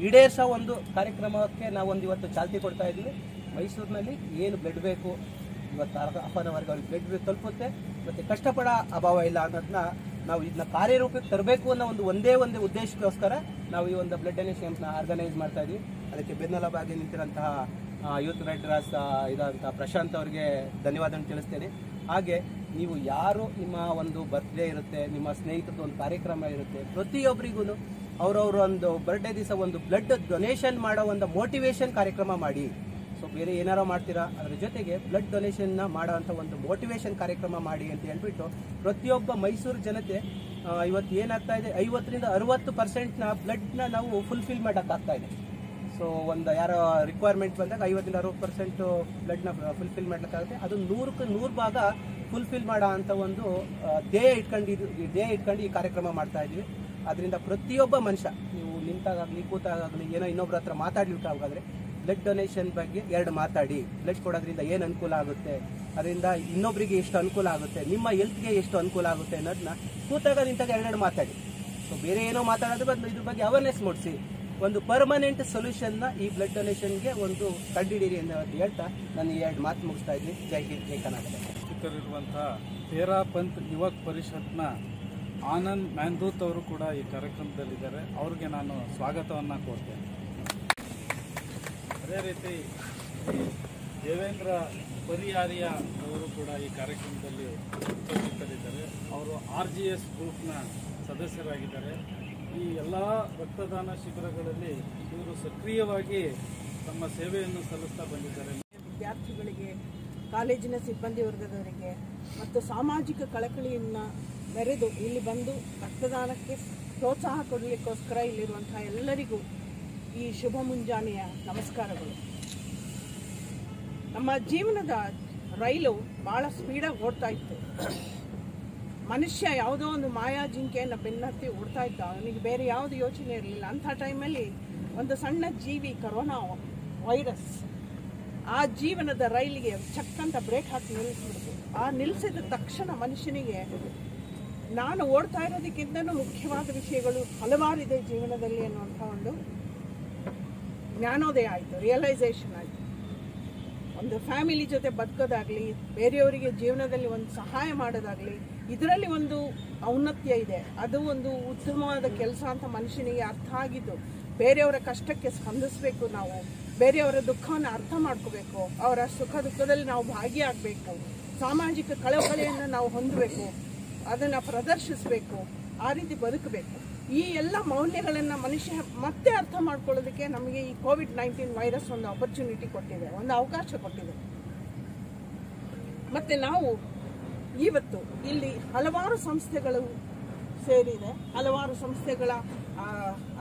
ಈಡೇರಿಸೋ ಒಂದು ಕಾರ್ಯಕ್ರಮಕ್ಕೆ ನಾವೊಂದು ಇವತ್ತು ಚಾಲ್ತಿ ಕೊಡ್ತಾ ಇದ್ದೀವಿ. ಮೈಸೂರಿನಲ್ಲಿ ಏನು ಬ್ಲಡ್ ಬೇಕು ಇವತ್ತು ಹಾಫ್ ಆನ್ ಅವರ್ಗೆ ಅವ್ರಿಗೆ ಬ್ಲಡ್ ತಲುಪುತ್ತೆ, ಮತ್ತು ಕಷ್ಟಪಡೋ ಅಭಾವ ಇಲ್ಲ ಅನ್ನೋದನ್ನ ನಾವು ಇದನ್ನ ಕಾರ್ಯರೂಪಕ್ಕೆ ತರಬೇಕು ಅನ್ನೋ ಒಂದೇ ಉದ್ದೇಶಕ್ಕೋಸ್ಕರ ನಾವು ಈ ಒಂದು ಬ್ಲಡ್ ಡೊನೇಷನ್ ಕ್ಯಾಂಪ್ನ ಆರ್ಗನೈಸ್ ಮಾಡ್ತಾ ಇದ್ವಿ. ಅದಕ್ಕೆ ಬೆನ್ನೆಲುಬಾಗಿ ನಿಂತಿರೋಂತಹ ಯೂತ್ ರೆಡ್ ಕ್ರಾಸ್ ಇದಂಥ ಪ್ರಶಾಂತ್ ಅವರಿಗೆ ಧನ್ಯವಾದ ತಿಳಿಸ್ತೇನೆ. ಹಾಗೆ ನೀವು ಯಾರು ನಿಮ್ಮ ಒಂದು ಬರ್ತ್ಡೇ ಇರುತ್ತೆ, ನಿಮ್ಮ ಸ್ನೇಹಿತರದ್ದು ಒಂದು ಕಾರ್ಯಕ್ರಮ ಇರುತ್ತೆ, ಪ್ರತಿಯೊಬ್ಬರಿಗೂ ಅವರವರು ಒಂದು ಬರ್ಡೇ ದಿವಸ ಒಂದು ಬ್ಲಡ್ ಡೊನೇಷನ್ ಮಾಡೋ ಒಂದು ಮೋಟಿವೇಶನ್ ಕಾರ್ಯಕ್ರಮ ಮಾಡಿ. ಸೊ ಬೇರೆ ಏನಾರೋ ಮಾಡ್ತೀರಾ, ಅದರ ಜೊತೆಗೆ ಬ್ಲಡ್ ಡೊನೇಷನ್ನ ಮಾಡೋವಂಥ ಒಂದು ಮೋಟಿವೇಶನ್ ಕಾರ್ಯಕ್ರಮ ಮಾಡಿ ಅಂತ ಹೇಳ್ಬಿಟ್ಟು ಪ್ರತಿಯೊಬ್ಬ ಮೈಸೂರು ಜನತೆ ಇವತ್ತು ಏನಾಗ್ತಾ ಇದೆ, 50-60% ಬ್ಲಡ್ನ ನಾವು ಫುಲ್ಫಿಲ್ ಮಾಡೋಕ್ಕಾಗ್ತಾ ಇದೆ. ಸೊ ಒಂದು ಯಾರೋ ರಿಕ್ವೈರ್ಮೆಂಟ್ ಬಂದಾಗ 50-60% ಬ್ಲಡ್ನ ಫುಲ್ಫಿಲ್ ಮಾಡ್ಲಿಕ್ಕಾಗುತ್ತೆ. ಅದು 100ಕ್ಕೆ 100 ಭಾಗ ಫುಲ್ಫಿಲ್ ಮಾಡೋ ಅಂಥ ಒಂದು ಧ್ಯೇಯ ಇಟ್ಕೊಂಡು ಈ ಕಾರ್ಯಕ್ರಮ ಮಾಡ್ತಾ ಇದ್ವಿ. ಅದರಿಂದ ಪ್ರತಿಯೊಬ್ಬ ಮನುಷ್ಯ, ನೀವು ನಿಂತಾಗಲಿ ಕೂತಾಗಲಿ ಏನೋ ಇನ್ನೊಬ್ರ ಹತ್ರ ಮಾತಾಡ್ಲಿಕ್ಕಾಗಾದ್ರೆ ಬ್ಲಡ್ ಡೊನೇಷನ್ ಬಗ್ಗೆ 2 ಮಾತಾಡಿ. ಬ್ಲಡ್ ಕೊಡೋದ್ರಿಂದ ಏನು ಅನುಕೂಲ ಆಗುತ್ತೆ, ಅದರಿಂದ ಇನ್ನೊಬ್ಬರಿಗೆ ಎಷ್ಟು ಅನುಕೂಲ ಆಗುತ್ತೆ, ನಿಮ್ಮ ಹೆಲ್ತ್ಗೆ ಎಷ್ಟು ಅನುಕೂಲ ಆಗುತ್ತೆ ಅನ್ನೋದನ್ನ ಕೂತಾಗ ನಿಂತಾಗ 2 ಮಾತಾಡಿ. ಸೊ ಬೇರೆ ಏನೋ ಮಾತಾಡೋದು ಬದಲು ಇದ್ರ ಬಗ್ಗೆ ಅವೇರ್ನೆಸ್ ಮೂಡಿಸಿ ಒಂದು ಪರ್ಮನೆಂಟ್ ಸೊಲ್ಯೂಷನ್ನ ಈ ಬ್ಲಡ್ ಡೊನೇಷನ್ಗೆ ಒಂದು ಕಂಡುಹಿಡಿಯಿರಿ ಅಂತ ಹೇಳ್ತಾ ನಾನು ಈ 2 ಮಾತು ಮುಗಿಸ್ತಾ ಇದ್ದೀನಿ. ಜೈ ಹಿಂದ್, ಜೈ ಕರ್ನಾಟಕ. ಉಪಸ್ಥಿತರಿರುವಂಥ ತೇರಾ ಪಂಥ್ ಯುವಕ್ ಪರಿಷತ್ನ ಆನಂದ್ ಮ್ಯಾನ್ದೂತ್ ಅವರು ಕೂಡ ಈ ಕಾರ್ಯಕ್ರಮದಲ್ಲಿದ್ದಾರೆ. ಅವ್ರಿಗೆ ನಾನು ಸ್ವಾಗತವನ್ನು ಕೋರ್ತೇನೆ. ಅದೇ ರೀತಿ ದೇವೇಂದ್ರ ಪರಿಯಾರಿಯ ಅವರು ಕೂಡ ಈ ಕಾರ್ಯಕ್ರಮದಲ್ಲಿ ಉಪಸ್ಥಿತರಿದ್ದಾರೆ. ಅವರು RGS ಗ್ರೂಪ್ನ ಸದಸ್ಯರಾಗಿದ್ದಾರೆ. ಈ ಎಲ್ಲ ರಕ್ತದಾನ ಶಿಬಿರಗಳಲ್ಲಿ ಇವರು ಸಕ್ರಿಯವಾಗಿ ತಮ್ಮ ಸೇವೆಯನ್ನು ಸಲ್ಲಿಸ್ತಾ ಬಂದಿದ್ದಾರೆ. ವಿದ್ಯಾರ್ಥಿಗಳಿಗೆ, ಕಾಲೇಜಿನ ಸಿಬ್ಬಂದಿ ವರ್ಗದವರಿಗೆ ಮತ್ತು ಸಾಮಾಜಿಕ ಕಳಕಳಿಯನ್ನು ಮೆರೆದು ಇಲ್ಲಿ ಬಂದು ರಕ್ತದಾನಕ್ಕೆ ಪ್ರೋತ್ಸಾಹ ಕೊಡಲಿಕ್ಕೋಸ್ಕರ ಇಲ್ಲಿರುವಂತಹ ಎಲ್ಲರಿಗೂ ಈ ಶುಭ ಮುಂಜಾನೆಯ ನಮಸ್ಕಾರಗಳು. ನಮ್ಮ ಜೀವನದ ರೈಲು ಭಾಳ ಸ್ಪೀಡಾಗಿ ಓಡ್ತಾ ಇತ್ತು. ಮನುಷ್ಯ ಯಾವುದೋ ಒಂದು ಮಾಯಾ ಜಿಂಕೆಯನ್ನು ಬೆನ್ನತ್ತಿ ಓಡ್ತಾ ಇದ್ದ. ಅವನಿಗೆ ಬೇರೆ ಯಾವುದು ಯೋಚನೆ ಇರಲಿಲ್ಲ. ಅಂಥ ಟೈಮಲ್ಲಿ ಒಂದು ಸಣ್ಣ ಜೀವಿ, ಕರೋನಾ ವೈರಸ್, ಆ ಜೀವನದ ರೈಲಿಗೆ ಚಕ್ಕಂತ ಬ್ರೇಕ್ ಹಾಕಿ ನಿಲ್ಲಿಸ್ಬಿಡ್ತು. ಆ ನಿಲ್ಲಿಸಿದ ತಕ್ಷಣ ಮನುಷ್ಯನಿಗೆ ನಾನು ಓಡ್ತಾ ಇರೋದಕ್ಕಿಂತನೂ ಮುಖ್ಯವಾದ ವಿಷಯಗಳು ಹಲವಾರಿದೆ ಜೀವನದಲ್ಲಿ ಅನ್ನುವಂಥ ಒಂದು ಜ್ಞಾನೋದಯ ಆಯಿತು, ರಿಯಲೈಸೇಷನ್ ಆಯಿತು. ಒಂದು ಫ್ಯಾಮಿಲಿ ಜೊತೆ ಬದುಕೋದಾಗಲಿ, ಬೇರೆಯವರಿಗೆ ಜೀವನದಲ್ಲಿ ಒಂದು ಸಹಾಯ ಮಾಡೋದಾಗಲಿ, ಇದರಲ್ಲಿ ಒಂದು ಔನ್ನತ್ಯ ಇದೆ. ಅದು ಒಂದು ಉತ್ತಮವಾದ ಕೆಲಸ ಅಂತ ಮನುಷ್ಯನಿಗೆ ಅರ್ಥ ಆಗಿದ್ದು. ಬೇರೆಯವರ ಕಷ್ಟಕ್ಕೆ ಸ್ಪಂದಿಸಬೇಕು, ನಾವು ಬೇರೆಯವರ ದುಃಖವನ್ನು ಅರ್ಥ ಮಾಡ್ಕೋಬೇಕು, ಅವರ ಸುಖ ದುಃಖದಲ್ಲಿ ನಾವು ಭಾಗಿಯಾಗಬೇಕು, ಸಾಮಾಜಿಕ ಕಳಕಳಿಯನ್ನು ನಾವು ಹೊಂದಬೇಕು, ಅದನ್ನು ಪ್ರದರ್ಶಿಸಬೇಕು, ಆ ರೀತಿ ಬದುಕಬೇಕು. ಈ ಎಲ್ಲ ಮೌಲ್ಯಗಳನ್ನು ಮನುಷ್ಯ ಮತ್ತೆ ಅರ್ಥ ಮಾಡ್ಕೊಳ್ಳೋದಕ್ಕೆ ನಮಗೆ ಈ COVID-19 ವೈರಸ್ ಒಂದು ಆಪರ್ಚುನಿಟಿ ಕೊಟ್ಟಿದೆ, ಒಂದು ಅವಕಾಶ ಕೊಟ್ಟಿದೆ. ಮತ್ತು ನಾವು ಇವತ್ತು ಇಲ್ಲಿ ಹಲವಾರು ಸಂಸ್ಥೆಗಳು ಸೇರಿದೆ, ಹಲವಾರು ಸಂಸ್ಥೆಗಳ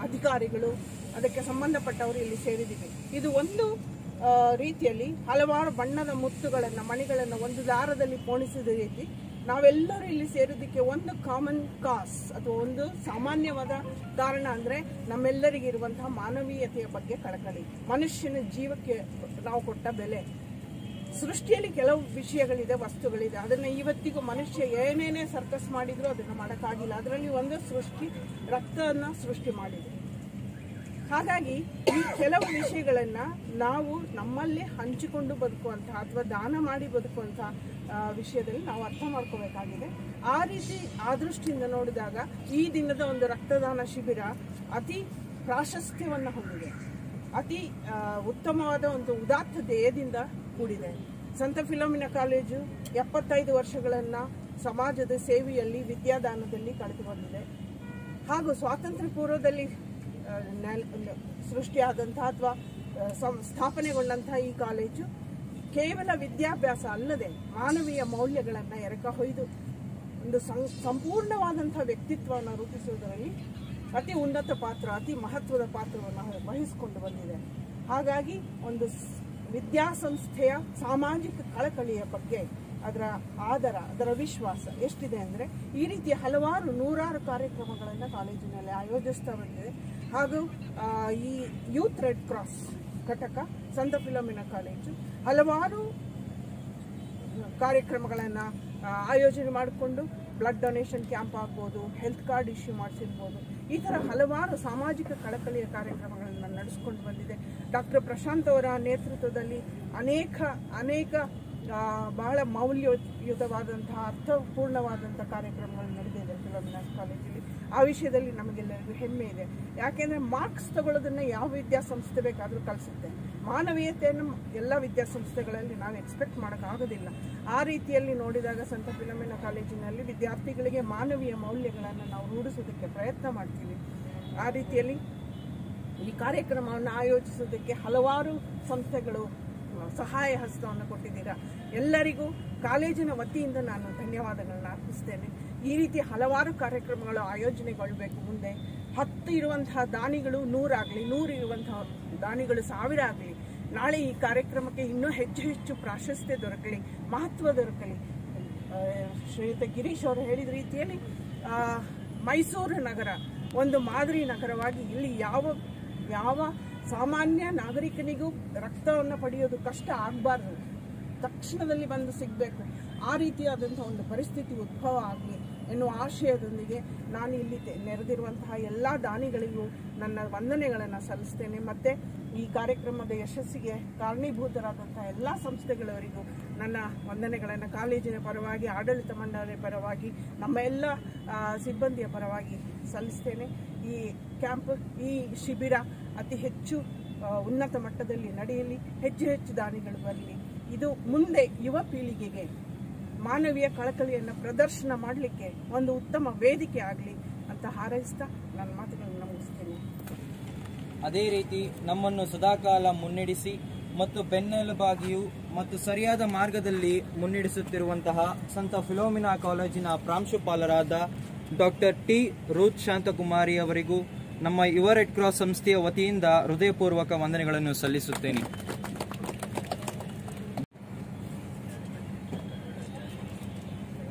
ಅಧಿಕಾರಿಗಳು, ಅದಕ್ಕೆ ಸಂಬಂಧಪಟ್ಟವರು ಇಲ್ಲಿ ಸೇರಿದ್ದೀವಿ. ಇದು ಒಂದು ರೀತಿಯಲ್ಲಿ ಹಲವಾರು ಬಣ್ಣದ ಮುತ್ತುಗಳನ್ನು, ಮಣಿಗಳನ್ನು ಒಂದು ದಾರದಲ್ಲಿ ಪೋಣಿಸಿದ ರೀತಿ ನಾವೆಲ್ಲರೂ ಇಲ್ಲಿ ಸೇರೋದಕ್ಕೆ ಒಂದು ಕಾಮನ್ ಕಾಸ್ ಅಥವಾ ಒಂದು ಸಾಮಾನ್ಯವಾದ ಕಾರಣ ಅಂದರೆ ನಮ್ಮೆಲ್ಲರಿಗಿರುವಂತಹ ಮಾನವೀಯತೆಯ ಬಗ್ಗೆ ಕಳಕಳಿ, ಮನುಷ್ಯನ ಜೀವಕ್ಕೆ ನಾವು ಕೊಟ್ಟ ಬೆಲೆ. ಸೃಷ್ಟಿಯಲ್ಲಿ ಕೆಲವು ವಿಷಯಗಳಿದೆ, ವಸ್ತುಗಳಿದೆ, ಅದನ್ನು ಇವತ್ತಿಗೂ ಮನುಷ್ಯ ಏನೇನೇ ಸರ್ಕಸ್ ಮಾಡಿದ್ರು ಅದನ್ನು ಮಾಡೋಕ್ಕಾಗಿಲ್ಲ. ಅದರಲ್ಲಿ ಒಂದು ಸೃಷ್ಟಿ, ರಕ್ತವನ್ನು ಸೃಷ್ಟಿ ಮಾಡಿದೆ. ಹಾಗಾಗಿ ಈ ಕೆಲವು ವಿಷಯಗಳನ್ನು ನಾವು ನಮ್ಮಲ್ಲೇ ಹಂಚಿಕೊಂಡು ಬದುಕುವಂತಹ ಅಥವಾ ದಾನ ಮಾಡಿ ಬದುಕುವಂತಹ ವಿಷಯದಲ್ಲಿ ನಾವು ಅರ್ಥ ಮಾಡ್ಕೋಬೇಕಾಗಿದೆ. ಆ ರೀತಿ ಆ ದೃಷ್ಟಿಯಿಂದ ನೋಡಿದಾಗ ಈ ದಿನದ ಒಂದು ರಕ್ತದಾನ ಶಿಬಿರ ಅತಿ ಪ್ರಾಶಸ್ತ್ಯವನ್ನು ಹೊಂದಿದೆ, ಅತಿ ಉತ್ತಮವಾದ ಒಂದು ಉದಾತ್ತ ಧ್ಯೇಯದಿಂದ ಕೂಡಿದೆ. ಸಂತ ಫಿಲೋಮಿನಾ ಕಾಲೇಜು 75 ವರ್ಷಗಳನ್ನು ಸಮಾಜದ ಸೇವೆಯಲ್ಲಿ, ವಿದ್ಯಾದಾನದಲ್ಲಿ ಕಳೆದು ಬಂದಿದೆ. ಹಾಗೂ ಸ್ವಾತಂತ್ರ್ಯ ಪೂರ್ವದಲ್ಲಿ ಸೃಷ್ಟಿಯಾದಂತಹ ಅಥವಾ ಸ್ಥಾಪನೆಗೊಂಡಂತಹ ಈ ಕಾಲೇಜು ಕೇವಲ ವಿದ್ಯಾಭ್ಯಾಸ ಅಲ್ಲದೆ ಮಾನವೀಯ ಮೌಲ್ಯಗಳನ್ನು ಎರಕ ಹೊಯ್ದು ಒಂದು ಸಂಪೂರ್ಣವಾದಂತಹ ವ್ಯಕ್ತಿತ್ವವನ್ನು ರೂಪಿಸುವುದರಲ್ಲಿ ಅತಿ ಉನ್ನತ ಪಾತ್ರ, ಅತಿ ಮಹತ್ವದ ಪಾತ್ರವನ್ನು ವಹಿಸಿಕೊಂಡು ಬಂದಿದೆ. ಹಾಗಾಗಿ ಒಂದು ವಿದ್ಯಾಸಂಸ್ಥೆಯ ಸಾಮಾಜಿಕ ಕಳಕಳಿಯ ಬಗ್ಗೆ ಅದರ ಆದರ, ಅದರ ವಿಶ್ವಾಸ ಎಷ್ಟಿದೆ ಅಂದರೆ ಈ ರೀತಿಯ ಹಲವಾರು ನೂರಾರು ಕಾರ್ಯಕ್ರಮಗಳನ್ನು ಕಾಲೇಜಿನಲ್ಲಿ ಆಯೋಜಿಸ್ತಾ ಬಂದಿದೆ. ಹಾಗೂ ಈ ಯೂತ್ ರೆಡ್ ಕ್ರಾಸ್ ಘಟಕ ಸಂತ ಫಿಲೋಮಿನಾ ಕಾಲೇಜು ಹಲವಾರು ಕಾರ್ಯಕ್ರಮಗಳನ್ನು ಆಯೋಜನೆ ಮಾಡಿಕೊಂಡು ಬ್ಲಡ್ ಡೊನೇಷನ್ ಕ್ಯಾಂಪ್ ಆಗ್ಬೋದು, ಹೆಲ್ತ್ ಕಾರ್ಡ್ ಇಶ್ಯೂ ಮಾಡಿಸಿರ್ಬೋದು, ಈ ಥರ ಹಲವಾರು ಸಾಮಾಜಿಕ ಕಳಕಳಿಯ ಕಾರ್ಯಕ್ರಮಗಳನ್ನು ನಡೆಸ್ಕೊಂಡು ಬಂದಿದೆ. ಡಾಕ್ಟರ್ ಪ್ರಶಾಂತ್ ಅವರ ನೇತೃತ್ವದಲ್ಲಿ ಅನೇಕ ಬಹಳ ಮೌಲ್ಯಯುತವಾದಂತಹ ಅರ್ಥಪೂರ್ಣವಾದಂಥ ಕಾರ್ಯಕ್ರಮಗಳು ನಡೆದಿದೆ ಫಿಲೋಮಿನಾ ಕಾಲೇಜಲ್ಲಿ. ಆ ವಿಷಯದಲ್ಲಿ ನಮಗೆಲ್ಲರಿಗೂ ಹೆಮ್ಮೆ ಇದೆ. ಯಾಕೆಂದರೆ ಮಾರ್ಕ್ಸ್ ತಗೊಳ್ಳೋದನ್ನು ಯಾವ ವಿದ್ಯಾಸಂಸ್ಥೆ ಬೇಕಾದರೂ ಕಲಿಸುತ್ತೆ. ಮಾನವೀಯತೆಯನ್ನು ಎಲ್ಲ ವಿದ್ಯಾಸಂಸ್ಥೆಗಳಲ್ಲಿ ನಾವು ಎಕ್ಸ್ಪೆಕ್ಟ್ ಮಾಡೋಕ್ಕಾಗೋದಿಲ್ಲ. ಆ ರೀತಿಯಲ್ಲಿ ನೋಡಿದಾಗ ಸಂತ ಫಿಲೋಮಿನಾ ಕಾಲೇಜಿನಲ್ಲಿ ವಿದ್ಯಾರ್ಥಿಗಳಿಗೆ ಮಾನವೀಯ ಮೌಲ್ಯಗಳನ್ನು ನಾವು ರೂಢಿಸೋದಕ್ಕೆ ಪ್ರಯತ್ನ ಮಾಡ್ತೀವಿ. ಆ ರೀತಿಯಲ್ಲಿ ಈ ಕಾರ್ಯಕ್ರಮವನ್ನು ಆಯೋಜಿಸೋದಕ್ಕೆ ಹಲವಾರು ಸಂಸ್ಥೆಗಳು ಸಹಾಯ ಹಸ್ತವನ್ನು ಕೊಟ್ಟಿದ್ದೀರಾ. ಎಲ್ಲರಿಗೂ ಕಾಲೇಜಿನ ವತಿಯಿಂದ ನಾನು ಧನ್ಯವಾದಗಳನ್ನು ಅರ್ಪಿಸ್ತೇನೆ. ಈ ರೀತಿ ಹಲವಾರು ಕಾರ್ಯಕ್ರಮಗಳು ಆಯೋಜನೆಗೊಳ್ಳಬೇಕು. ಮುಂದೆ 10 ಇರುವಂತಹ ದಾನಿಗಳು 100 ಆಗಲಿ, 100 ಇರುವಂತಹ ದಾನಿಗಳು 1000 ಆಗಲಿ. ನಾಳೆ ಈ ಕಾರ್ಯಕ್ರಮಕ್ಕೆ ಇನ್ನೂ ಹೆಚ್ಚು ಪ್ರಾಶಸ್ತ್ಯ ದೊರಕಲಿ, ಮಹತ್ವ ದೊರಕಲಿ. ಶ್ರೀಯುತ ಗಿರೀಶ್ ಅವರು ಹೇಳಿದ ರೀತಿಯಲ್ಲಿ ಮೈಸೂರು ನಗರ ಒಂದು ಮಾದರಿ ನಗರವಾಗಿ ಇಲ್ಲಿ ಯಾವ ಸಾಮಾನ್ಯ ನಾಗರಿಕನಿಗೂ ರಕ್ತವನ್ನು ಪಡೆಯೋದು ಕಷ್ಟ ಆಗಬಾರ್ದು, ತಕ್ಷಣದಲ್ಲಿ ಬಂದು ಸಿಗಬೇಕು. ಆ ರೀತಿಯಾದಂಥ ಒಂದು ಪರಿಸ್ಥಿತಿ ಉದ್ಭವ ಆಗಲಿ ಎನ್ನುವ ಆಶಯದೊಂದಿಗೆ ನಾನು ಇಲ್ಲಿ ನೆರೆದಿರುವಂತಹ ಎಲ್ಲ ದಾನಿಗಳಿಗೂ ನನ್ನ ವಂದನೆಗಳನ್ನು ಸಲ್ಲಿಸ್ತೇನೆ. ಮತ್ತು ಈ ಕಾರ್ಯಕ್ರಮದ ಯಶಸ್ಸಿಗೆ ಕಾರಣೀಭೂತರಾದಂಥ ಎಲ್ಲ ಸಂಸ್ಥೆಗಳವರಿಗೂ ನನ್ನ ವಂದನೆಗಳನ್ನು ಕಾಲೇಜಿನ ಪರವಾಗಿ, ಆಡಳಿತ ಮಂಡಳಿಯ ಪರವಾಗಿ, ನಮ್ಮ ಎಲ್ಲ ಸಿಬ್ಬಂದಿಯ ಪರವಾಗಿ ಸಲ್ಲಿಸ್ತೇನೆ. ಈ ಕ್ಯಾಂಪ್, ಈ ಶಿಬಿರ ಅತಿ ಹೆಚ್ಚು ಉನ್ನತ ಮಟ್ಟದಲ್ಲಿ ನಡೆಯಲಿ, ಹೆಚ್ಚು ದಾನಿಗಳು ಬರಲಿ. ಇದು ಮುಂದೆ ಯುವ ಪೀಳಿಗೆಗೆ ಮಾನವೀಯ ಕಳಕಳಿಯನ್ನು ಪ್ರದರ್ಶನ ಮಾಡಲಿಕ್ಕೆ ಒಂದು ಉತ್ತಮ ವೇದಿಕೆ ಆಗಲಿ ಅಂತ ಹಾರೈಸ್ತಾ ನನ್ನ ಮಾತುಗಳನ್ನು ಮುಗಿಸ್ತೇನೆ. ಅದೇ ರೀತಿ ನಮ್ಮನ್ನು ಸದಾಕಾಲ ಮುನ್ನಡೆಸಿ ಮತ್ತು ಬೆನ್ನೆಲುಬಾಗಿಯೂ ಮತ್ತು ಸರಿಯಾದ ಮಾರ್ಗದಲ್ಲಿ ಮುನ್ನಡೆಸುತ್ತಿರುವಂತಹ ಸಂತ ಫಿಲೋಮಿನಾ ಕಾಲೇಜಿನ ಪ್ರಾಂಶುಪಾಲರಾದ ಡಾಕ್ಟರ್ ಟಿ ರೂತ್ ಶಾಂತಕುಮಾರಿ ಅವರಿಗೂ ನಮ್ಮ ಯುವ ರೆಡ್ ಕ್ರಾಸ್ ಸಂಸ್ಥೆಯ ವತಿಯಿಂದ ಹೃದಯಪೂರ್ವಕ ವಂದನೆಗಳನ್ನು ಸಲ್ಲಿಸುತ್ತೇನೆ. आप